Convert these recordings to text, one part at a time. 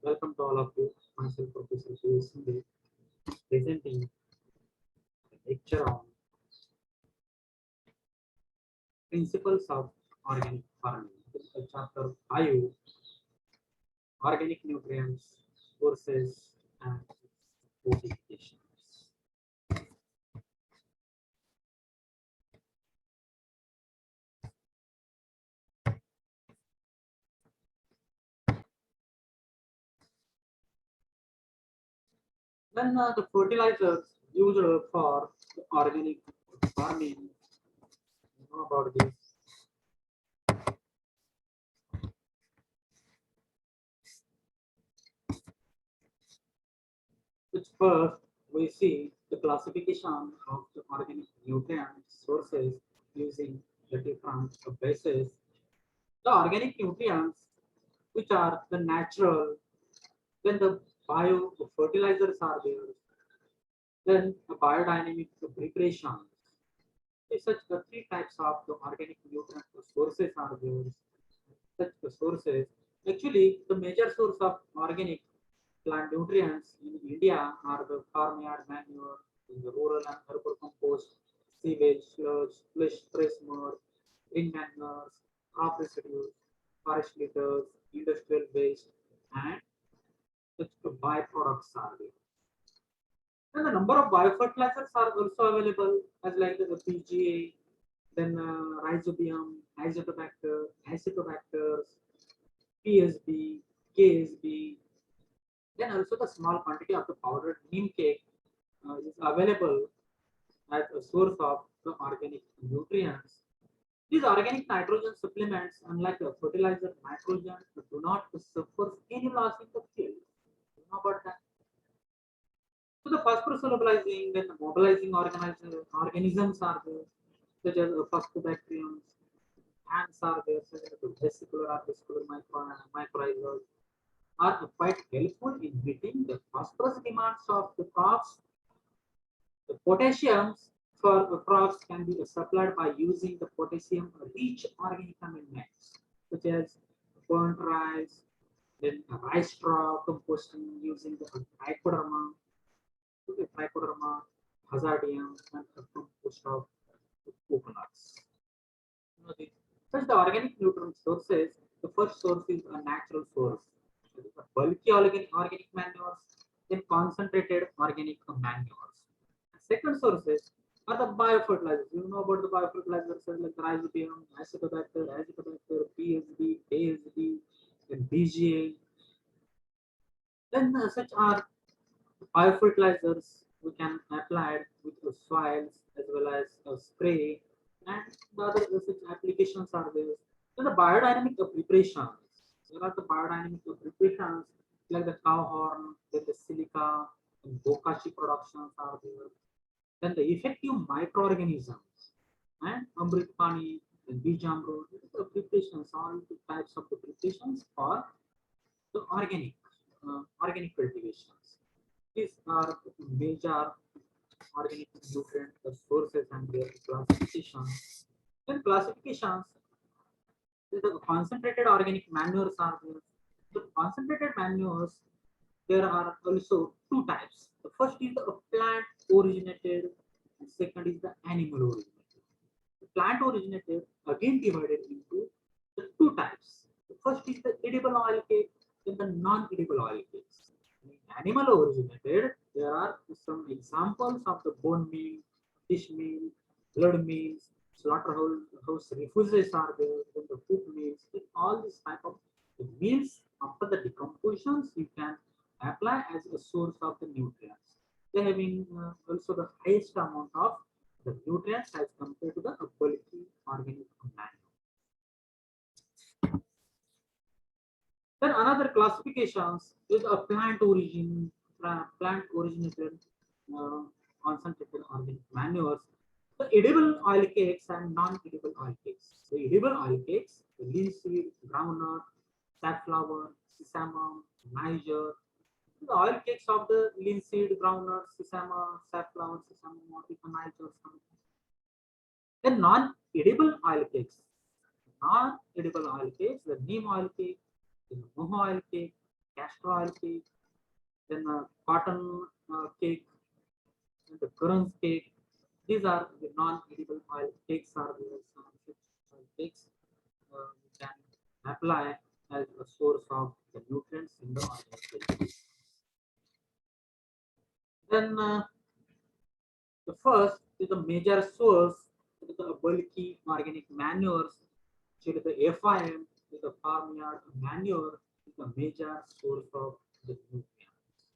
Welcome to all of you. Myself, Professor Shiv Sundar, presenting a lecture on principles of organic farming. This is chapter 5, organic nutrients, sources, and fortifications. Then the fertilizers used for the organic farming. You know about this. Which first we see the classification of the organic nutrient sources using the different bases. The organic nutrients, which are the natural, then the bio fertilizers are there, then the biodynamic preparation. Such the three types of the organic nutrient sources are there. Such the sources, actually, the major source of organic plant nutrients in India are the farmyard manure, in the rural and urban compost, sewage, sludge, fresh mud, green manures, crop residues, forest litters, industrial waste, and such byproducts are there. And the number of biofertilizers are also available as like the PGA, then rhizobium, azotobacters, PSB, KSB, then also the small quantity of the powdered neem cake is available as a source of the organic nutrients. These organic nitrogen supplements, unlike the fertilizer nitrogen, do not suffer any loss in the field. You know about that? So the phosphorus solubilizing and mobilizing organisms are there, such as phosphobacteriums, ants are there, such as the vesicular or vesicular mycorrhizas, are quite helpful in meeting the phosphorus demands of the crops. The potassium for the crops can be supplied by using the potassium-rich organic amendments, such as burnt rice, then rice straw composting using the trichoderma, hazardium, and the compost of coconuts. Such the organic nutrient sources, the first source is a natural source. That is the bulky organic manures, then concentrated organic manures. Second sources are the biofertilizers. You know about the biofertilizers like rhizobium, azotobacter, PSB, ASB, then BGA. Then such are biofertilizers we can apply with the soils as well as spray, and the other such applications are there. So the biodynamic preparations. There are the biodynamic preparations like the cow horn, then the silica, and bokashi productions are there. Then the effective microorganisms and Amrit Pani and Bijamro, the preparations, all the types of the preparations for the organic cultivations. These are major organic nutrient sources and their classifications. Then classifications, the concentrated organic manures are there. The concentrated manures, there are also two types. The first is the plant originated, and second is the animal originated. The plant originated again divided into the two types. The first is the edible oil cake, then the non-edible oil cakes. In animal originated, there are some examples of the bone meal, fish meal, blood meals, slaughterhouse refuses are there, then the food meals, with all these type of meals after the decompositions you can apply as a source of the nutrients. They having also the highest amount of the nutrients as compared to the bulky organic matter. Then another classifications is a plant originated uh, concentrated organic manures. The edible oil cakes and non-edible oil cakes. The edible oil cakes, the linseed, groundnut, safflower, sesame, Niger. The oil cakes of the linseed, groundnut, sesame, safflower, sesame, Niger. Then non-edible oil cakes. Non-edible oil cakes, the neem oil cake, the moho oil cake, castor oil cake, then cotton cake, and the currants cake. These are the non-edible oil cakes are the oil cakes we can apply as a source of the nutrients in the organic. Then the first is the major source is the bulky organic manures, which is the FIM, is the farmyard manure, is the major source of the nutrients.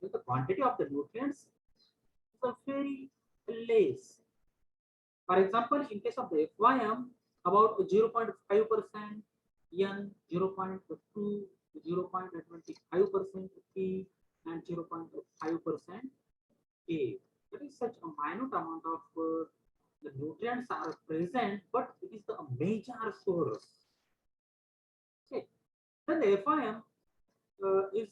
So the quantity of the nutrients is a very less. For example, in case of the FYM, about 0.5% N, 0.2, 0.25% P, and 0.5% A. That is such a minute amount of the nutrients are present, but it is the major source. Okay. Then the FIM is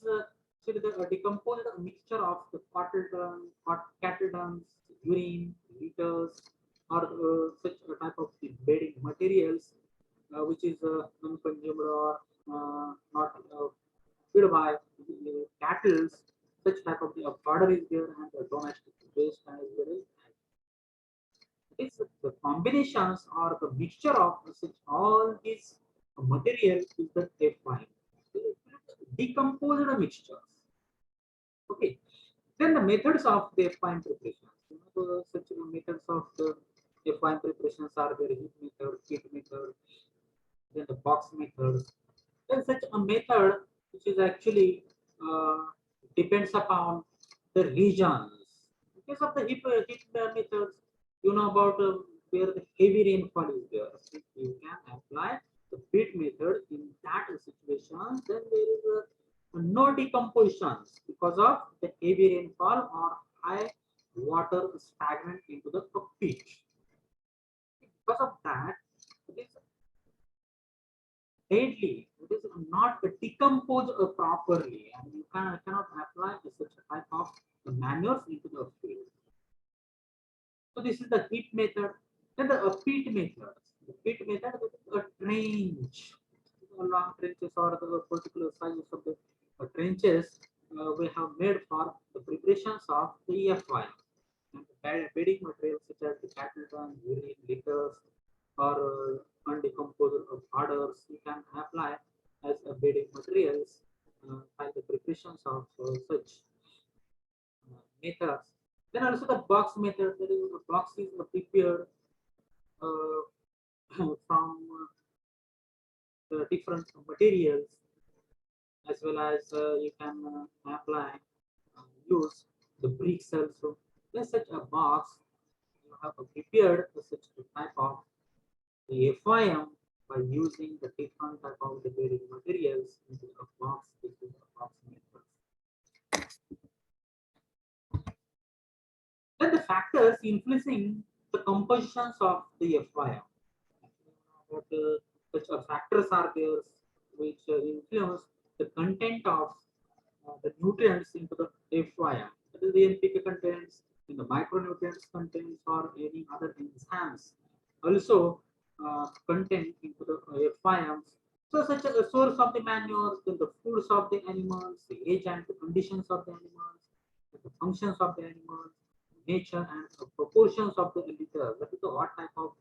actually the decomposed mixture of the cattle dung, urine, litters, or such a type of the bedding materials, which is non-consumed or not fed by the cattle. Such type of the fodder is there, and the domestic waste as well as it's the combinations or the mixture of such all these material is the FIM. Decomposed mixtures. Okay. Then the methods of the FIM preparation. Such methods of the FIM preparations are the heat method, heat method, then the box method. Then such a method which is actually depends upon the regions. In case of the heat methods, you know about where the heavy rainfall is there. If you can apply the heat method in that situation, then there is no decompositions because of the heavy rainfall or high water stagnant into the pit. Because of that, it is deadly. It is not decomposed properly, and you cannot apply such a type of manures into the field. So this is the heat method. Then the pit method. The pit method is a trench. Long trenches or the particular sizes of the trenches we have made for the preparations of the FI. And the bedding materials such as the cattle dung, urine, litters, or undecomposed powders you can apply as a bedding materials by the preparations of such methods. Then also the box method, that is the box is prepared from the different materials as well as you can apply use the bricks also. Then such a box you have prepared such a type of the FIM by using the different type of the building materials into a box. This is a box method. Then the factors influencing the compositions of the FIM. What such factors are there which influence the content of the nutrients into the FIM. That is the NPK contents, in the micronutrients contents, or any other enzymes. Also, content into the FIMs. So, such as the source of the manures, then the foods of the animals, the age and the conditions of the animals, the functions of the animals, nature and the proportions of the litter. That is the what type of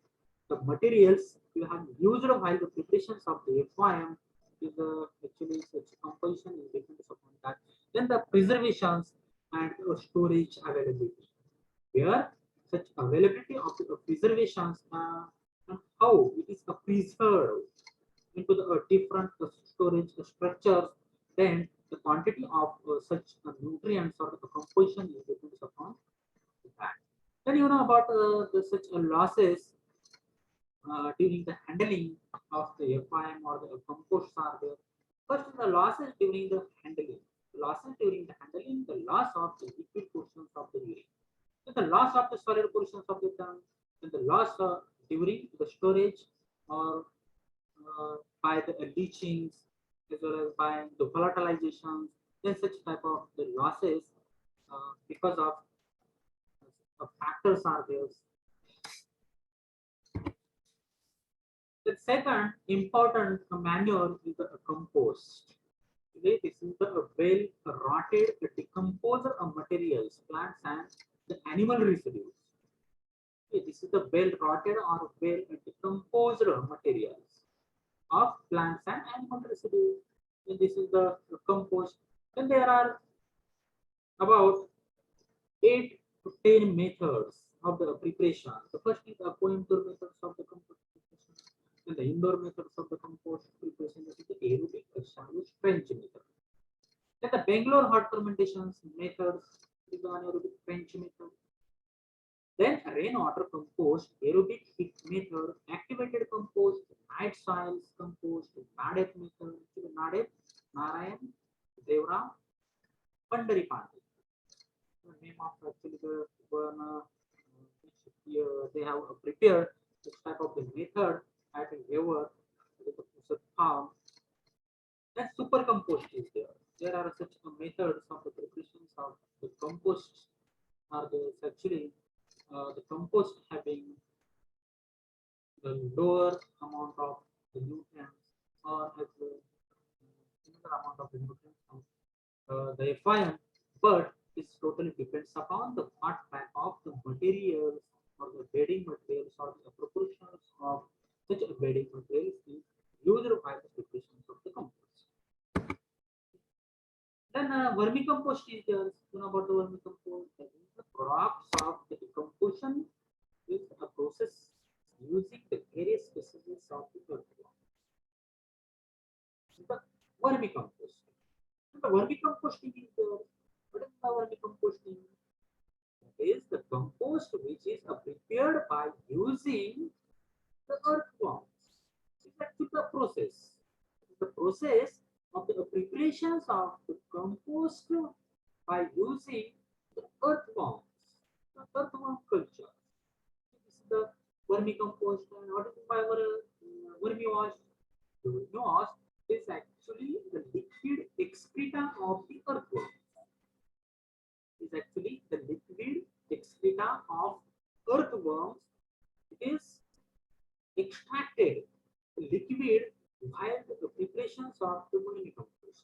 the materials you have used while the preparations of the FIM is actually such composition is depends upon that. Then the preservations and storage availability. Where such availability of the preservations and how it is preserved into the different storage structures, then the quantity of such nutrients or the composition is depends upon that. Then you know about the such losses during the handling of the FIM or the compost are there. First, the losses during the handling. Losses during the handling, the loss of the liquid portions of the urine. So the loss of the solid portions of the tongue, and the loss during the storage or by the leachings as well as by the volatilizations, then such type of the losses because of factors are there. The second important manure is the compost. Actually, this is the well rotted, decomposed materials, plants and the animal residues. Okay, this is the well rotted or well decomposed materials of plants and animal residues. And this is the compost. Then there are about 8 to 10 methods of the preparation. The first is the outdoor methods of the compost preparation, and the indoor methods of the compost preparation. That is the aerobic established trench method. Then the Bangalore hot fermentations methods is the anaerobic trench method. Then rainwater compost, aerobic heat method, activated compost, night soils compost, NADEP method, NADEP, Narayan, Devram, Pandari Pandey. The name of actually the one which they have prepared this type of the method at Ever, the farm. Then super compost is there. There are such methods of the preparations of the compost are there actually the compost having the lower amount of the nutrients or has the similar amount of the nutrients from the FIM, but this totally depends upon the part type of the materials or the bedding materials or the proportions of such bedding materials is used by the preparations of the compost. Then vermicompost is there. You know about the vermicompost? That is the products of the decomposition is a process using the various species of the earthworm. The vermicompost. The vermicomposting is the what is the vermicomposting? That is the compost which is prepared by using the earthworms. It's actually the process. The process of the preparations of the compost by using the earthworms, the earthworm culture. This is the vermicompost. And what is my vermiwash? The vermiwash is actually the liquid excreta of the earthworm. Is actually the liquid excreta of earthworms. It is extracted liquid while the preparations of the vermicompost.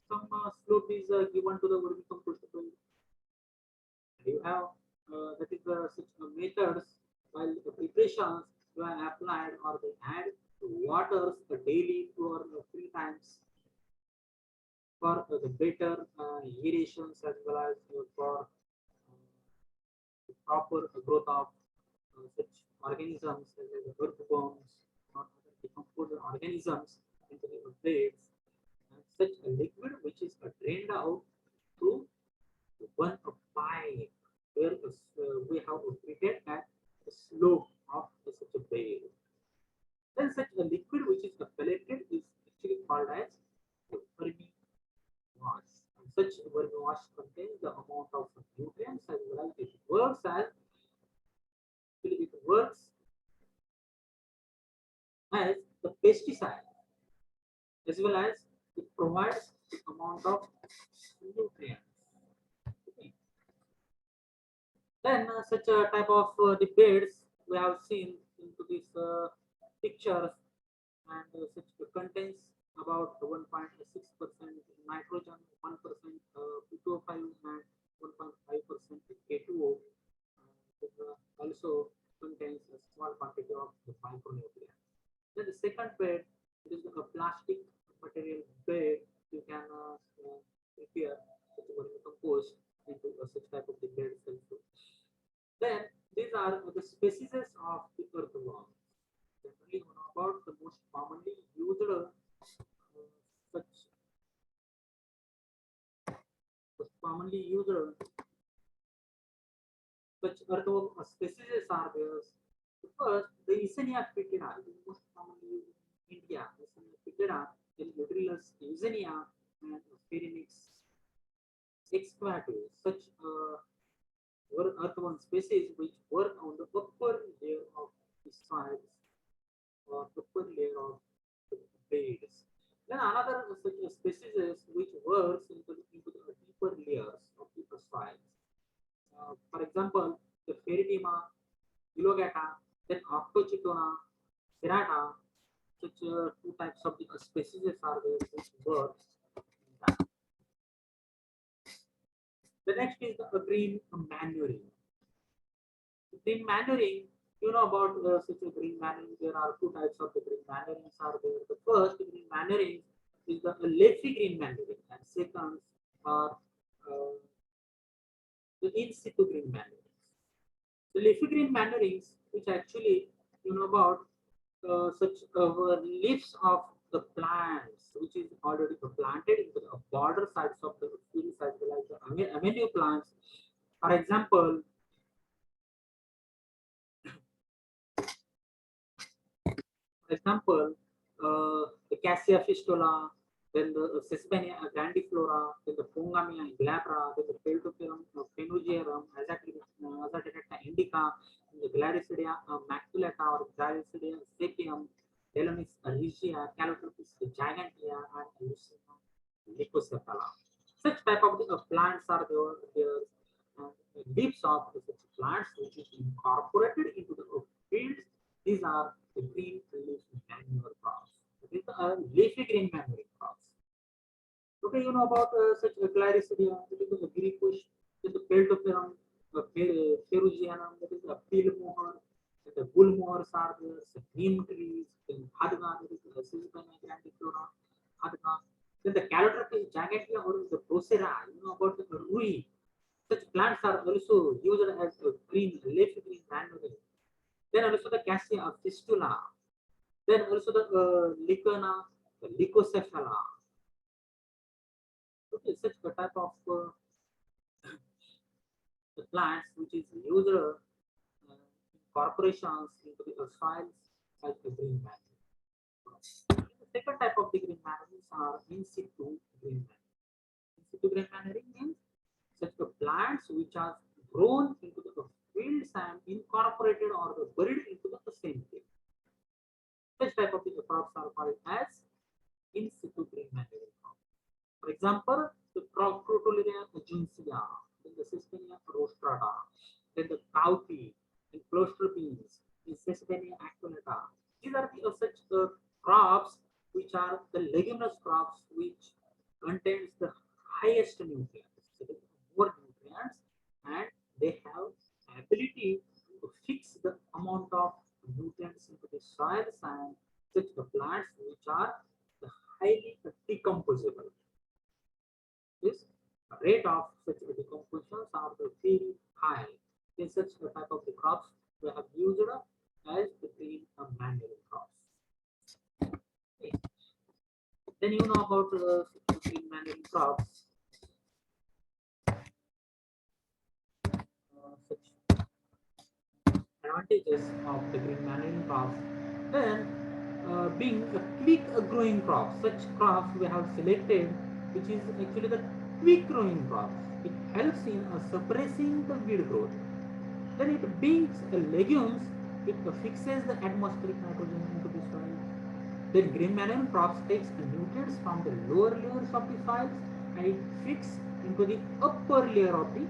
Some slope is given to the vermicompost. You have that is such methods while the preparations you are applied or they add waters daily 2 or 3 times for the better irrigations as well as for the proper growth of such organisms as the earthworms or other decomposed organisms into the beds. And such a liquid which is drained out through one pipe where we have treated at the slope of such a bed. Then such a liquid which is pelleted is actually called as vermi wash. And such vermi wash contains the amount of nutrients as well as it works as the pesticide as well as it provides the amount of nutrients. Okay. Then such a type of the beds we have seen into these pictures and such contains about 1.6% nitrogen, 1% P2O5 and 1.5% K2O. It also contains a small quantity of the micronutrients. Then the second bed, it is a plastic material bed. You can prepare such a compost into such type of the beds also. Then these are the species of the earthworm. Generally, you know about the most commonly used such most commonly used such earthworm species are there. The first, the Eisenia pitida, is most commonly used in India. Eisenia pitida, then Eutrylus eisenia, and Pharynx excavatus. Such were earthworm species which work on the upper layer of the soils or upper layer of the beds. Then another such a species which works into the deeper layers of the soils. For example, the Pheridima, Elogata, then Octochitona, Serrata, such two types of the species are there, which birds. The next is the green manuring. Green manuring, you know about such a green manuring. There are two types of the green manurings are there. The first green manuring is the leafy green manuring, and second are the in situ green manurings. The leafy green manurings, which actually you know about such leaves of the plants, which is already planted into the border sides of the fields as well as the avenue plants. For example, the Cassia fistula, then the Sesbania grandiflora, then the Pongamia glabra, then the Peltopterum penugiarum, Azatecta indica, the Gladicidea maculata or Gladicidea sepium, Delonis regia, Calotropis gigantea, and Lucina lycocephala. Such type of the plants are there. Leaves of such plants which is incorporated into the fields. These are the green leaf manure crops. That is the leafy green manure crops. Okay, you know about such Gladicidea, that is the Grikush, that is the Peltopterum, Perugianum, that is the peel mower, the bull mowers are there, the neem trees, then Hadga, that is the Sisbania grandiflora, Hadga. Then the Calotropis gigantea or the Procera, you know about the Rui. Such plants are also used as a green, leafy green manure. Then also the Cassia fistula. Then also the Licana, the Lycocephala. Okay, such a type of the plants which is used corporations into the soils as the green manure. The second type of the green manures are in situ green manure. In situ green manure means such the plants which are grown into the fields and incorporated or buried into the same field. Such type of the crops are called as in situ green manure crops. For example, the crop Crotalina juncea, then the Sesbania rostrata, then the cowpea, and cluster beans, the Sesbania acuminata. These are the such crops which are the leguminous crops which contains the highest nutrients. So more nutrients, and they have ability to fix the amount of nutrients into the soils and such the plants which are the highly decomposable. This rate of such decompositions are very high. In such a type of the crops we have used as the green manure crops. Okay. Then you know about green manure crops. Such advantages of the green manure crops. Then being a quick growing crop, such crops we have selected, which is actually the quick growing crops. It helps in suppressing the weed growth. Then it beings legumes, it fixes the atmospheric nitrogen into the soil. Then green manure crops takes the nutrients from the lower layers of the soils and it fixes into the upper layer of the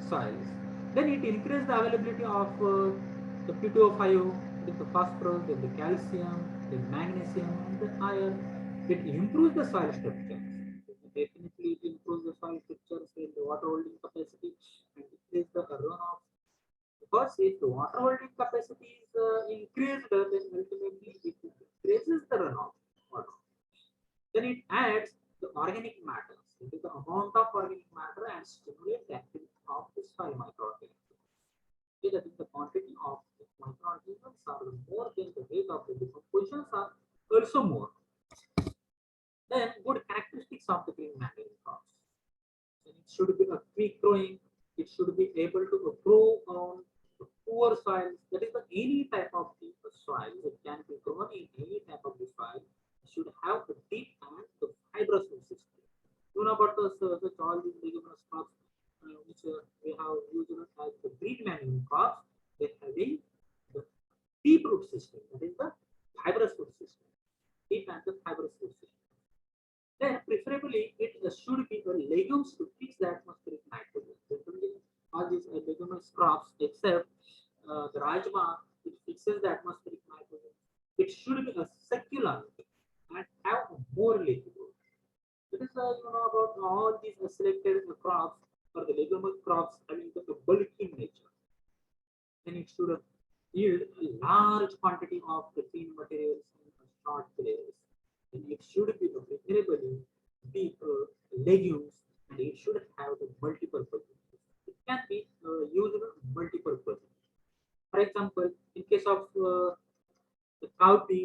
soils. Then it increases the availability of the P2O5, then the phosphorus, then the calcium, the magnesium, and the iron. It improves the soil structure. Definitely, it improves the soil structure, say the water holding capacity, and decrease the runoff. Because if the water holding capacity is increased, then ultimately it increases the runoff water. Then it adds the organic matter. It is the amount of organic matter and stimulate the activity of the soil microorganisms. Okay, that is the quantity of the microorganisms are more than the rate of the decompositions are also more. Then good characteristics of the green manure crops. Then it should be a quick growing. It should be able to grow on poor soils. That is the any type of the soil. It can be grown in any type of the soil. It should have a deep and the fibrous root system. You know about the all these leguminous crops which we have used as the green manure crops. They having the deep root system. That is the fibrous root system. Deep and the fibrous root system. Then preferably it should be legumes to fix the atmospheric nitrogen. Generally, all these leguminous crops except the rajma, it fixes the atmospheric nitrogen. It should be a succulent. all these selected crops or the legumous crops having the bulk in nature, then it should yield a large quantity of protein materials in a short periods. And it should be preferably be legumes, and it should have the multiple purposes. It can be used multiple purposes. For example, in case of the cowpea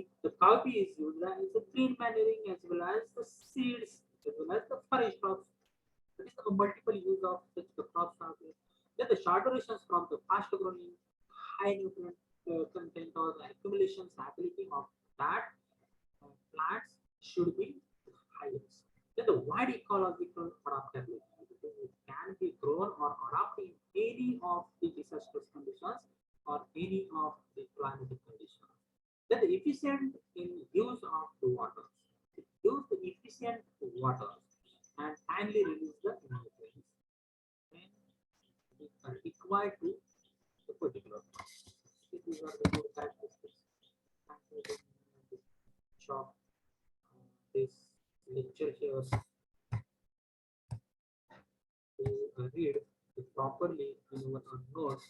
is used as a green manuring as well as the seeds as well as the forage crops. That is a multiple use of such the crops are there. Then the short durations from the fast growing, high nutrient content or the accumulations ability of that plants should be highest. Then the wide ecological adaptability. It can be grown or adapted in any of the disastrous conditions or any of the climatic conditions. Then the efficient in use of the water. Use the efficient water and timely release the nutrients when they are required to the particular plant. These are the good characteristics. Shop this lecture here to read it properly in our notes